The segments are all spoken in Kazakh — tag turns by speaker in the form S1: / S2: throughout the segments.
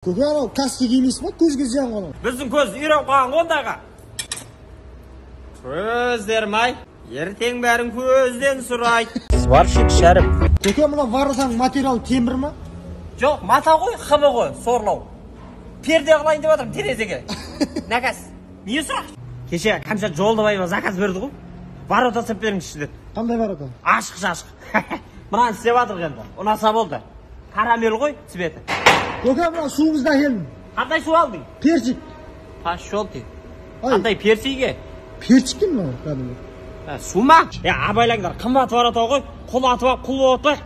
S1: Көке анау каска емес па? Көзге зиян ғой.
S2: Біздің көз үйреніп қалған ондайға. Көздерім-ай, ертең бәрін көзден сұрайды. Сварщик Шәріп.
S1: Көке мына варысаң материал темір ма?
S2: Жоқ, мата ғой, қыбы ғой, сорлау. Перде қылайын деп жатырмын терезеге. Нәкәс, не сұрақ? Кеше Қамшат Жолдыбаева заказ берді ғой. Ворота істеп беріңізші деді.
S1: Қандай ворота?
S2: Ашық-шашық. Мынаны істеп жатыр енді. Ұнаса болды. Карамел ғой цветі.
S1: Көке мына суыңызды әкелдім.
S2: Қандай су алдың?
S1: Перчик.
S2: Пошел ты. Қандай персиге?
S1: Перчик мынау кәдімгі.
S2: Су ма? Абайлаңдар, қымбат ворота ғой. Құл атып алып құл болып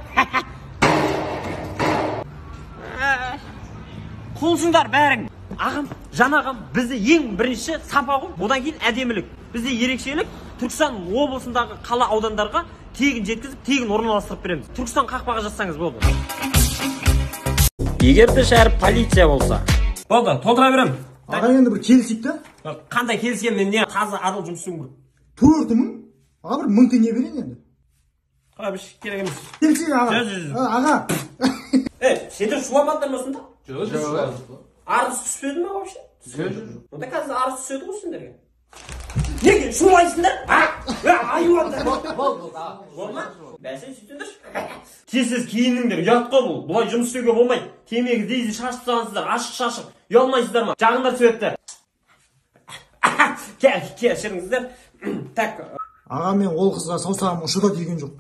S2: құлсыңдар бәрің. Ағам, жан ағам, бізде ең бірінші сапа ғой. Одан кейін әдемілік. Бізде ерекшелік Түркістан облысындағы қала аудандарға тегін жеткізіп, тегін орналастырып береміз. Түркістан қақпаға жазсаңыз болды. Егер де Шәріп полиция болса. Болды, толтыра берем.
S1: Аға енді бір келісік та?
S2: Қандай келіскен, мен не таза адал жұмыс істеуім керек.
S1: 4 мың? Аға бір 1000 теңге берейін енді.
S2: Қабыш, керек емес.
S1: Келісік аға. Аға.
S2: Сендер шуламадырмысың да?
S3: Жоқ.
S2: Арыз түспеді ма вообще? Онда қазір арыз түседі ғой сендерге. Неге шулайсыңдар? Айуандар. Болма? Бәсен сөйтіңдер. Тез киініңдер, ұят қой бұл. Бұлай жұмыс істеуге болмайды. Темекі дейзі шашып тастағансыздар, ашық-шашық. Ұялмайсыздар ма? Жағыңдар светті. Кел, шырыңыздар. Так.
S1: Аға мен ол қызға саусағым ұшыда тиген жоқ.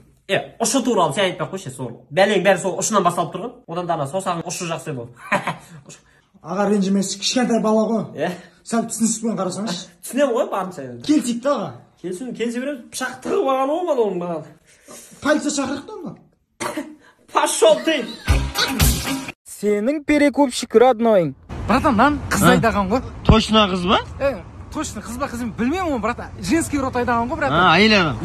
S2: Ұшы туралы сен айтпақ қойшы, сол. Бәлең бәрі сол ұшынан басталып тұрған. Одан да ана саусағың ұшы жақсы болды.
S1: Аға ренжімесі, кішкентай бала ғой. Сәл түсініспен қарасаңыз.
S2: Түсінем ғой барынша енді.
S1: Келсек та аға.
S2: Келсе береміз. Пышақ тығып алған ғой оның маған.
S1: Полиция шақырық та ма?
S2: Пошел ты!
S4: Сенің перекупщик родной.
S5: Братан, нан қыз айдаған ғой.
S3: Точно қыз ба?
S5: Точно қыз ба қызым білмеймін оны, братан. Женский рот айдаған ғой, братан.
S3: Әйел адам.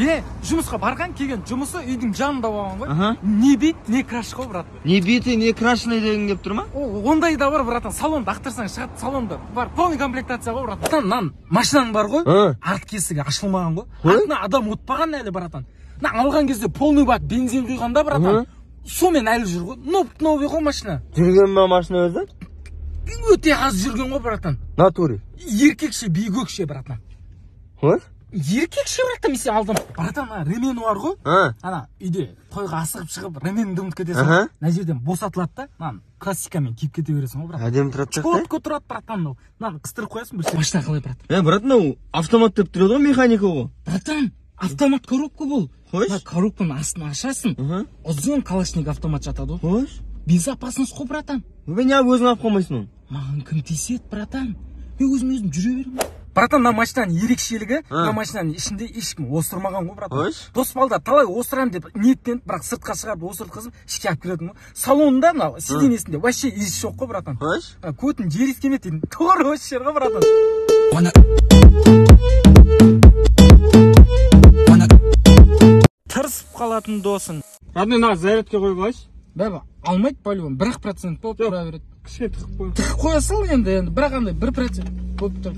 S5: Жұмысқа барған, келген жұмысы үйдің жанында болған ғой. Не бит, не краш ғой, брат.
S3: Не биті, не крашный деген деп тұр ма?
S5: Ондай да бар, братан. Салонда ақтырсаң шығады, салонда бар. Полный комплектация ғой, братан. Братан, нан машинаң бар ғой. Арт кесігі ашылмаған ғой. Артына адам отпаған әлі, братан. Алған кезде полный бак бензин құйғанда, братан. Сомен әлі жүр ғой. Новый ғой машина.
S3: Жүрген ма машина өзі?
S5: Өте аз жүрген ғой, братан.
S3: Натуре.
S5: Еркекше, бейгөкше, братан. Еркекше, братан, мен сен алдым. Братан, ремені бар ғой. Ана үйде тойға асығып шығып, ременіңді ұмытып кетесің. Мына жерден босатылады да, классикамен киіп кете бересің ғой, братан.
S3: Әдемі тұрады да?
S5: Чотко тұрады, братан. Қыстырып қоясың, бір машина қалай, братан.
S3: Братан, ау автомат деп тұрады ғой, механика ғой.
S5: Братан, автомат коробка бұл.
S3: Қойш?
S5: Коробканы астына ашасың. Ұзын калашник автомат жатады ғой.
S3: Қойш?
S5: Безопасность қой, братан.
S3: Мен өзің алып қалмайсың оны.
S5: Маған кім тиіседі, братан? Мен өзім жүре беремін. Братан, мына машинаның ерекшелігі, мына машинаның ішінде ешкім осырмаған ғой, братан. Дос балда талай осырам деп ниеттеніп, бірақ сыртқа шығарып осыртқызып, ішке алып келетін ғой. Салонында мына сиденьесінде вообще иіс жоқ қой, братан. Көтін жер иіскемеді дейтін. Тура осы жер ғой, братан.
S4: Тырысып қалатын досың.
S5: Родной, на зарядке қойғайшы. Бәбі, алмайды полигон, 1% болып тұра береді.
S4: Кішкене тығып қой.
S5: Тығып қоя сал енді, бірақ андай 1% болып тұр.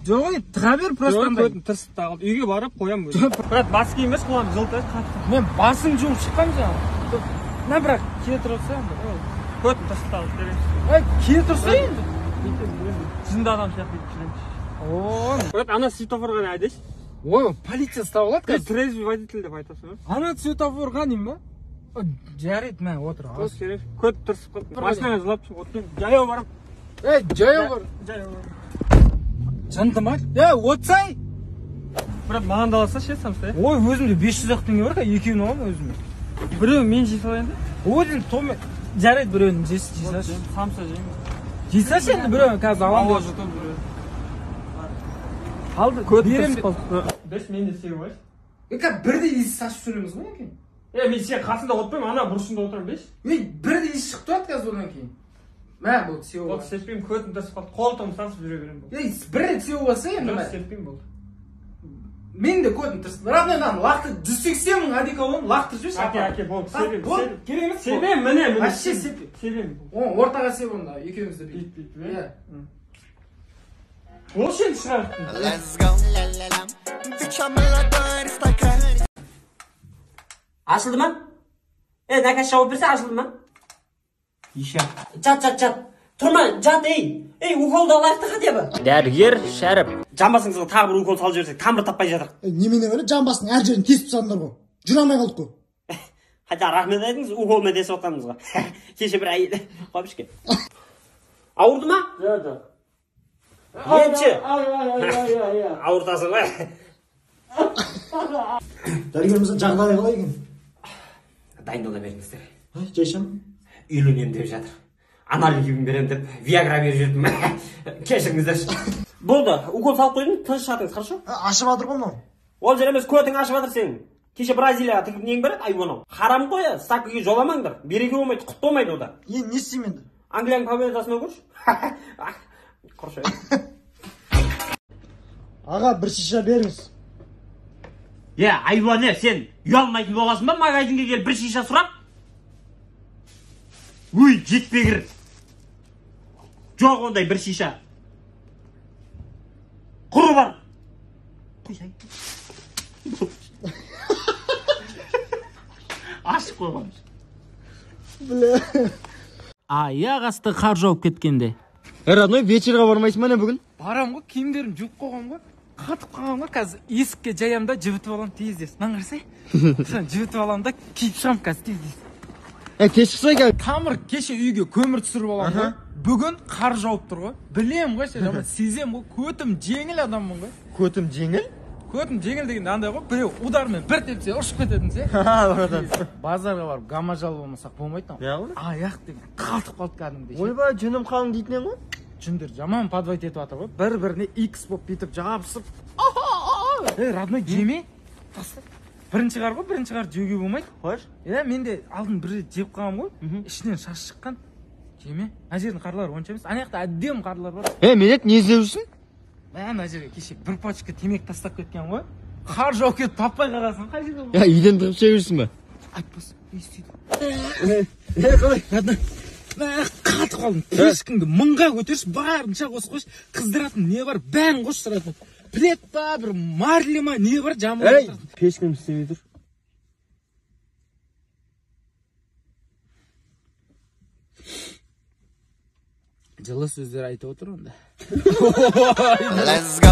S5: Жоқ, тыға бер, просто андай.
S4: Тырысып тағылды. Үйге барып қоям өзі. Брат, бас киемес, қолам жылтайды қатты.
S5: Мен басың жуып шыққан жаңа. На, бірақ кие тұрса енді.
S4: Көтін тырысып тағылды береміз.
S5: Кие тұрса енді.
S4: Жынды адам сияқты жүреміз. Брат, ана светофорға не айдайсың?
S5: Ой, полиция ұстап алады қазір.
S4: Трезвый водитель деп айтасың.
S5: Ана светофорға не ма? Жарайды, мә, отыр.
S4: Көт тырысып қалды. Машинаға жылап шығып отыр. Жаяу барам.
S5: Жаяу бар. Жанды ма? Отсай!
S4: Брат, маған да аласа ше самстай.
S5: Ой, өзімде 500 теңге бар, екеуін аламын өзіме.
S4: Біреуін мен жей салайын да?
S5: Өзім томе. Жарайды, біреуін жейсаш.
S4: Самса жейміз.
S5: Жейсаш енді біреуін қазір аламын.
S4: Ауа жұтым біреуін.
S5: Алды, берем деп.
S4: Бес мен де сеу байш.
S5: Бірде иіс сашып жүреміз ғой екен.
S4: Мен сен қасында отырмайым, ана бұрышында отырам беш.
S5: Бірде иіс шықты өт қазір одан кейін. Мә, бұл сеу
S4: болды. Сеппеймін, көтім тырысып қалды. Қолтым сансып жүре берем болды.
S5: Бірде сеу болса енді.
S4: Жоқ, сеппеймін болды.
S5: Мен де көтім тырысып. Родной, лақты 180 мың одеколон лақтырып жіберші.
S4: Әке, болды. Себем.
S5: Керек емес.
S4: Себем, міне.
S5: Әшше сеппей.
S4: Себем.
S5: Ортаға сеп онда, екеуіңізді
S4: бейт. Ол шен шығарттың.
S2: Ашылды ма? Нәкәс жауап берсе ашылды ма?
S4: Иша.
S2: Чат. Тұрма, жат, ей, уколды алайықты хотя бы. Дәрігер Шәріп. Жамбасыңызға тағы бір укол салып жіберсек, тамыр таппай жатыр.
S1: Немене өлі жамбасының әр жерін кесіп тастадыңдар ғой. Жүре алмай қалдық қой.
S2: Хотя рахмет айтыңыз, уколмен десіп отқанымызға. Кеше бір әйел қойып ішкен. Ауырды ма?
S4: Жоқ.
S2: Емші. Ауыртасың ғой.
S1: Дәрігеріміздің жағдайы қалай екен?
S2: Дайындала беріңіздер.
S1: Жайшам?
S2: Үйленем деп жатыр. Анализін берем деп, виагра беріп жүрдім. Кешіріңіздер. Болды, укол салып қойдым, тыныш жатыңыз, хорошо?
S1: Ашып жатыр ғой мынау.
S2: Ол жер емес, көтің ашып жатыр сенің. Кеше Бразилияға тігіп нең береді, айуанау. Харам ғой, стакіге жоламаңдар. Береке болмайды, құт болмайды ода.
S1: Не істеймін енді?
S2: Англияның победасына көрші. Құршы.
S1: Аға, бір шиша беріңіз.
S2: Айуаны, сен ұялмайтын болғасын ба, магазинге келіп бір шиша сұрап? Өй, жетпегір. Жоқ ондай бір шиша. Құры бар. Қойсай. Ашық қойғанбыз.
S5: Аяқ асты қар жауып кеткенде.
S3: Родной, вечерға бармайсың ба не бүгін?
S5: Барам ғой, киімдерім жуып қойғам ғой. Қатып қалғам ғой, қазір есікке жаям да жібітіп алам тез. Маған қарасай. Жібітіп алам да киіп шығам қазір тез.
S3: Кеш шықса екен.
S5: Тамыр кеше үйге көмір түсіріп алам ғой. Бүгін қар жауып тұр ғой. Білем ғой, сезем ғой, көтім жеңіл адаммын ғой.
S3: Көтім жеңіл?
S5: Көтім жеңіл дегенде андай ғой, біреу удармен бір тепсе ұшып кететін се. Базарға барып гамажал болмасақ болмайды. Аяқ деген қалтып қалды кәдімгідей.
S3: Ойбай, жүнім қалың дейтінен ғой.
S5: Жүндер жаман подвайт етіп жатыр ғой. Бір-біріне X болып бүйтіп жабысып. Родной жеме. Бірінші қар ғой, бірінші қар жеуге болмайды.
S3: Қош?
S5: Мен де алдын бір жеп қалғам ғой. Ішінен шаш шыққан. Жеме. Ана жердің қарлары онша емес. Ана жақта әдем қарлар бар.
S3: Мелек, не іздеп жүрсің?
S5: Ана жерге кеше бір пачка темек тастап кеткен ғой. Қар жауып кетіп таппай қаласың. Қай жерде бол?
S3: Үйден тұрып шегірсің ба?
S5: Айтпас. Не істейді? Қатып қалдым. Пешкіңді мыңға көтерші, барынша қос қош. Қыздыратын не бар, бәрін қош сұратын. Плед ба, бір марле ма, не бар, жамын.
S3: Пешкім істемей тұр.
S5: Жылы сөздер айтып отыр онда.
S6: Let's go.